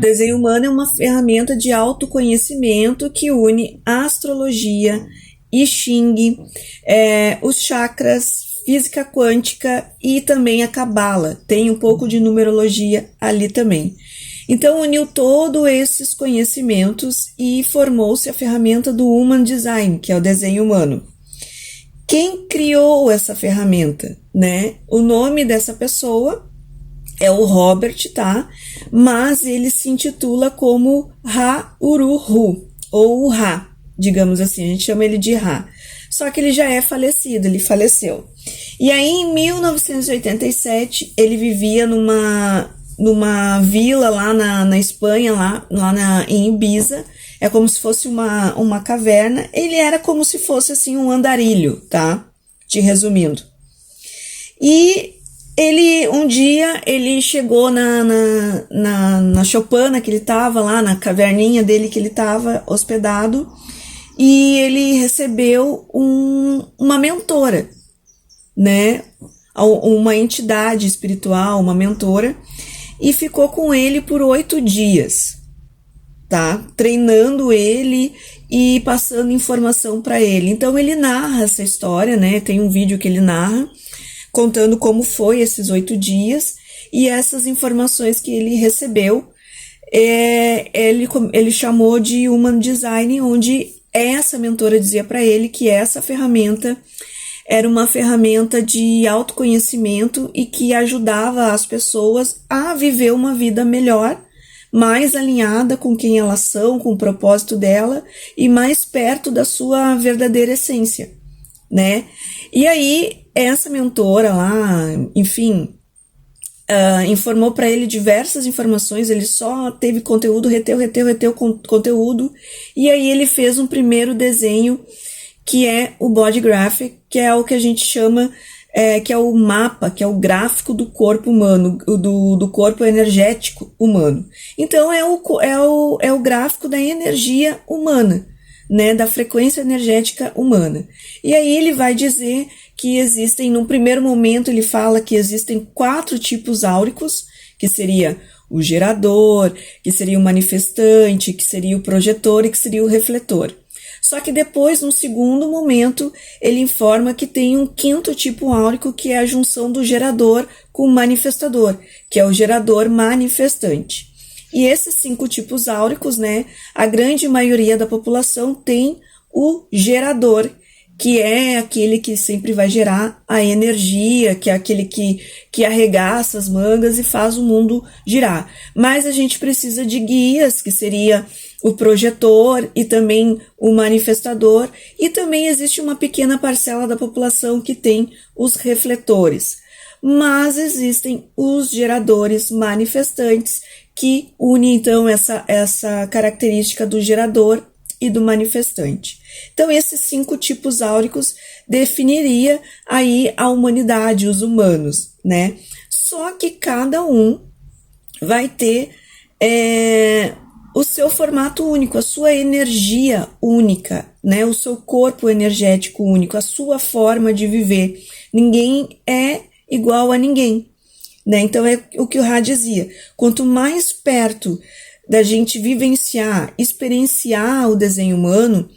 desenho humano é uma ferramenta de autoconhecimento que une a astrologia, I Ching, os chakras, física quântica e também a cabala. Tem um pouco de numerologia ali também. Então uniu todos esses conhecimentos e formou-se a ferramenta do Human Design, que é o desenho humano. Quem criou essa ferramenta, né? O nome dessa pessoa é o Robert, tá? Mas ele se intitula como Ra-Uru-Hu, ou Ra, digamos assim, a gente chama ele de Ra. Só que ele já é falecido, ele faleceu. E aí, em 1987, ele vivia numa vila lá na Espanha, em Ibiza. É como se fosse uma caverna. Ele era como se fosse assim um andarilho, tá? Te resumindo. E um dia ele chegou na choupana que ele estava lá, na caverninha dele que ele estava hospedado, e ele recebeu uma mentora, né? Uma entidade espiritual, uma mentora, e ficou com ele por 8 dias, tá? Treinando ele e passando informação para ele. Então ele narra essa história, né? Tem um vídeo que ele narra contando como foi esses 8 dias e essas informações que ele recebeu. Ele chamou de Human Design, onde essa mentora dizia para ele que essa ferramenta era uma ferramenta de autoconhecimento e que ajudava as pessoas a viver uma vida melhor, mais alinhada com quem elas são, com o propósito dela e mais perto da sua verdadeira essência, né? E aí, essa mentora lá, enfim, informou para ele diversas informações, ele só teve conteúdo, reteu conteúdo, e aí ele fez um primeiro desenho, que é o Body Graphic, que é o que a gente chama, que é o mapa, que é o gráfico do corpo humano, do corpo energético humano. Então é o gráfico da energia humana, né, da frequência energética humana. E aí ele vai dizer que existem, num primeiro momento ele fala que existem 4 tipos áuricos, que seria o gerador, que seria o manifestante, que seria o projetor e que seria o refletor. Só que depois, no segundo momento, ele informa que tem um 5º tipo áurico, que é a junção do gerador com o manifestador, que é o gerador manifestante. E esses 5 tipos áuricos, né, a grande maioria da população tem o gerador, que é aquele que sempre vai gerar a energia, que é aquele que arregaça as mangas e faz o mundo girar. Mas a gente precisa de guias, que seria o projetor e também o manifestador, e também existe uma pequena parcela da população que tem os refletores. Mas existem os geradores manifestantes, que unem então essa característica do gerador e do manifestante. Então esses 5 tipos áuricos definiria aí a humanidade, os humanos, né? Só que cada um vai ter o seu formato único, a sua energia única, né? O seu corpo energético único, a sua forma de viver. Ninguém é igual a ninguém, né? Então é o que o Ra dizia, quanto mais perto da gente vivenciar, experienciar o desenho humano,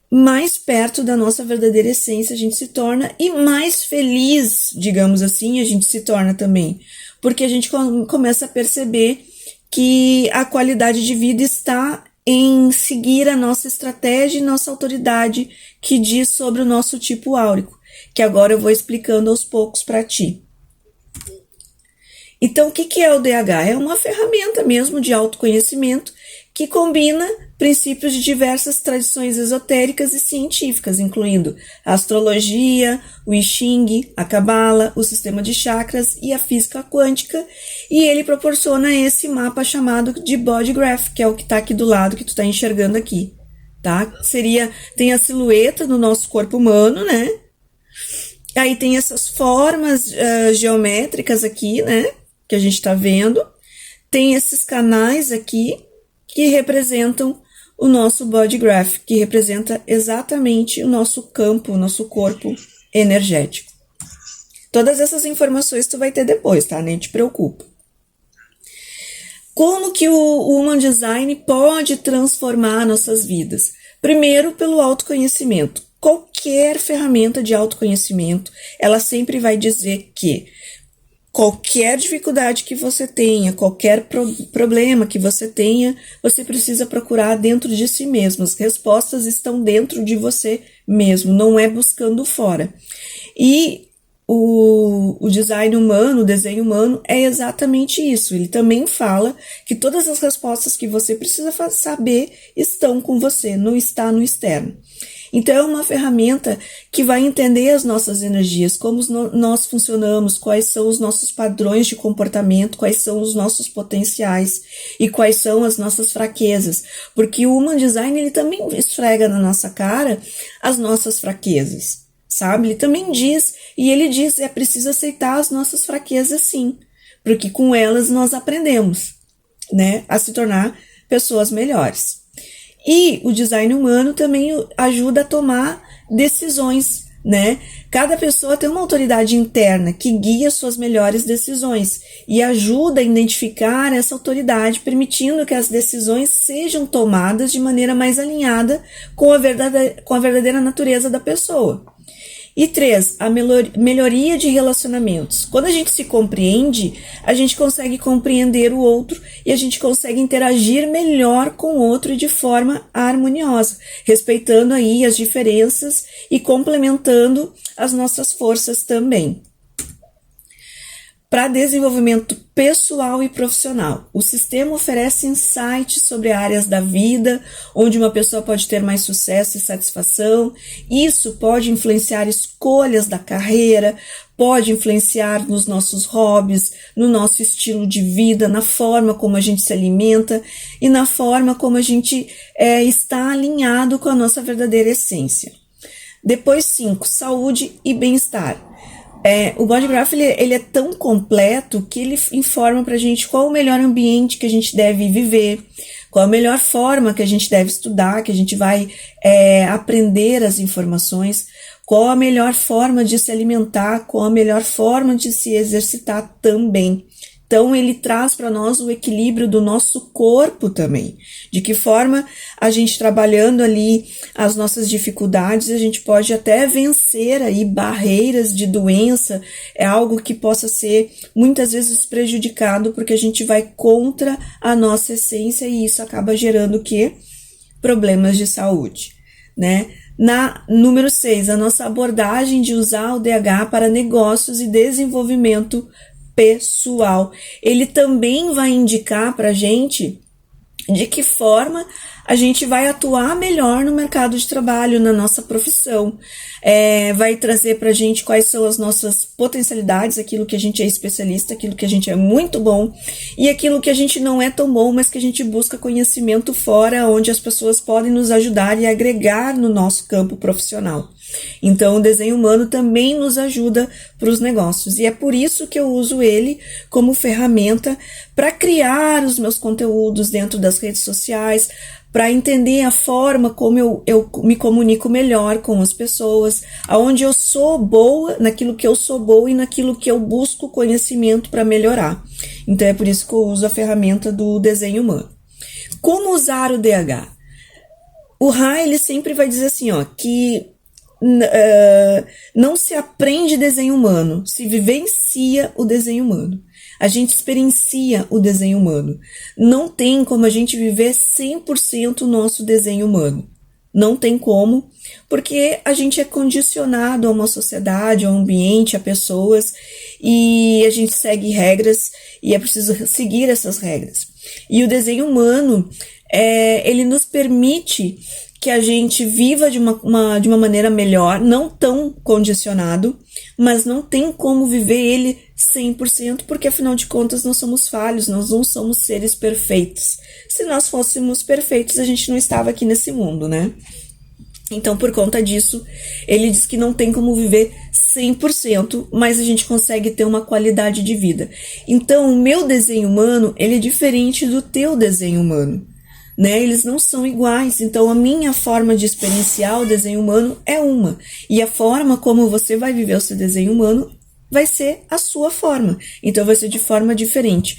mais perto da nossa verdadeira essência a gente se torna e mais feliz, digamos assim, a gente se torna também, porque a gente começa a perceber que a qualidade de vida está em seguir a nossa estratégia e nossa autoridade que diz sobre o nosso tipo áurico, que agora eu vou explicando aos poucos para ti. Então, o que é o DH? É uma ferramenta mesmo de autoconhecimento que combina princípios de diversas tradições esotéricas e científicas, incluindo a astrologia, o I Ching, a cabala, o sistema de chakras e a física quântica, e ele proporciona esse mapa chamado de Body Graph, que é o que está aqui do lado, que tu está enxergando aqui, tá? Tem a silhueta do nosso corpo humano, né? Aí tem essas formas geométricas aqui, né? Que a gente está vendo. Tem esses canais aqui que representam o nosso Body Graph, que representa exatamente o nosso campo, o nosso corpo energético. Todas essas informações tu vai ter depois, tá? Nem te preocupa. Como que o Human Design pode transformar nossas vidas? Primeiro, pelo autoconhecimento. Qualquer ferramenta de autoconhecimento, ela sempre vai dizer que qualquer dificuldade que você tenha, qualquer problema que você tenha, você precisa procurar dentro de si mesmo. As respostas estão dentro de você mesmo, não é buscando fora. E o design humano, o desenho humano, é exatamente isso. Ele também fala que todas as respostas que você precisa saber estão com você, não está no externo. Então é uma ferramenta que vai entender as nossas energias, como nós funcionamos, quais são os nossos padrões de comportamento, quais são os nossos potenciais e quais são as nossas fraquezas. Porque o Human Design, ele também esfrega na nossa cara as nossas fraquezas, sabe? Ele também diz, e ele diz, é preciso aceitar as nossas fraquezas sim, porque com elas nós aprendemos, né, a se tornar pessoas melhores. E o design humano também ajuda a tomar decisões, né? Cada pessoa tem uma autoridade interna que guia suas melhores decisões e ajuda a identificar essa autoridade, permitindo que as decisões sejam tomadas de maneira mais alinhada com a verdadeira natureza da pessoa. E 3, a melhoria de relacionamentos. Quando a gente se compreende, a gente consegue compreender o outro e a gente consegue interagir melhor com o outro de forma harmoniosa, respeitando aí as diferenças e complementando as nossas forças também. Para desenvolvimento pessoal e profissional, o sistema oferece insights sobre áreas da vida onde uma pessoa pode ter mais sucesso e satisfação. Isso pode influenciar escolhas da carreira, pode influenciar nos nossos hobbies, no nosso estilo de vida, na forma como a gente se alimenta e na forma como a gente está alinhado com a nossa verdadeira essência. Depois 5, saúde e bem-estar. O Body Graph ele é tão completo que ele informa pra gente qual o melhor ambiente que a gente deve viver, qual a melhor forma que a gente deve estudar, que a gente vai aprender as informações, qual a melhor forma de se alimentar, qual a melhor forma de se exercitar também. Então, ele traz para nós o equilíbrio do nosso corpo também. De que forma a gente trabalhando ali as nossas dificuldades, a gente pode até vencer aí barreiras de doença, é algo que possa ser muitas vezes prejudicado, porque a gente vai contra a nossa essência e isso acaba gerando o quê? Problemas de saúde, né? Número 6, a nossa abordagem de usar o DH para negócios e desenvolvimento pessoal. Ele também vai indicar para a gente de que forma a gente vai atuar melhor no mercado de trabalho, na nossa profissão. Vai trazer para a gente quais são as nossas potencialidades, aquilo que a gente é especialista, aquilo que a gente é muito bom e aquilo que a gente não é tão bom, mas que a gente busca conhecimento fora, onde as pessoas podem nos ajudar e agregar no nosso campo profissional. Então, o desenho humano também nos ajuda para os negócios e é por isso que eu uso ele como ferramenta para criar os meus conteúdos dentro das redes sociais, para entender a forma como eu me comunico melhor com as pessoas, aonde eu sou boa, naquilo que eu sou boa e naquilo que eu busco conhecimento para melhorar. Então, é por isso que eu uso a ferramenta do desenho humano. Como usar o DH? O Ra, ele sempre vai dizer assim, que não se aprende desenho humano, se vivencia o desenho humano. A gente experiencia o desenho humano. Não tem como a gente viver 100% o nosso desenho humano. Não tem como, porque a gente é condicionado a uma sociedade, a um ambiente, a pessoas, e a gente segue regras e é preciso seguir essas regras. E o desenho humano, ele nos permite que a gente viva de uma maneira melhor, não tão condicionado, mas não tem como viver ele 100%, porque afinal de contas nós somos falhos, nós não somos seres perfeitos. Se nós fôssemos perfeitos, a gente não estava aqui nesse mundo, né? Então, por conta disso, ele diz que não tem como viver 100%, mas a gente consegue ter uma qualidade de vida. Então, o meu desenho humano, ele é diferente do teu desenho humano, né? Eles não são iguais, então a minha forma de experienciar o desenho humano é uma, e a forma como você vai viver o seu desenho humano vai ser a sua forma, então vai ser de forma diferente.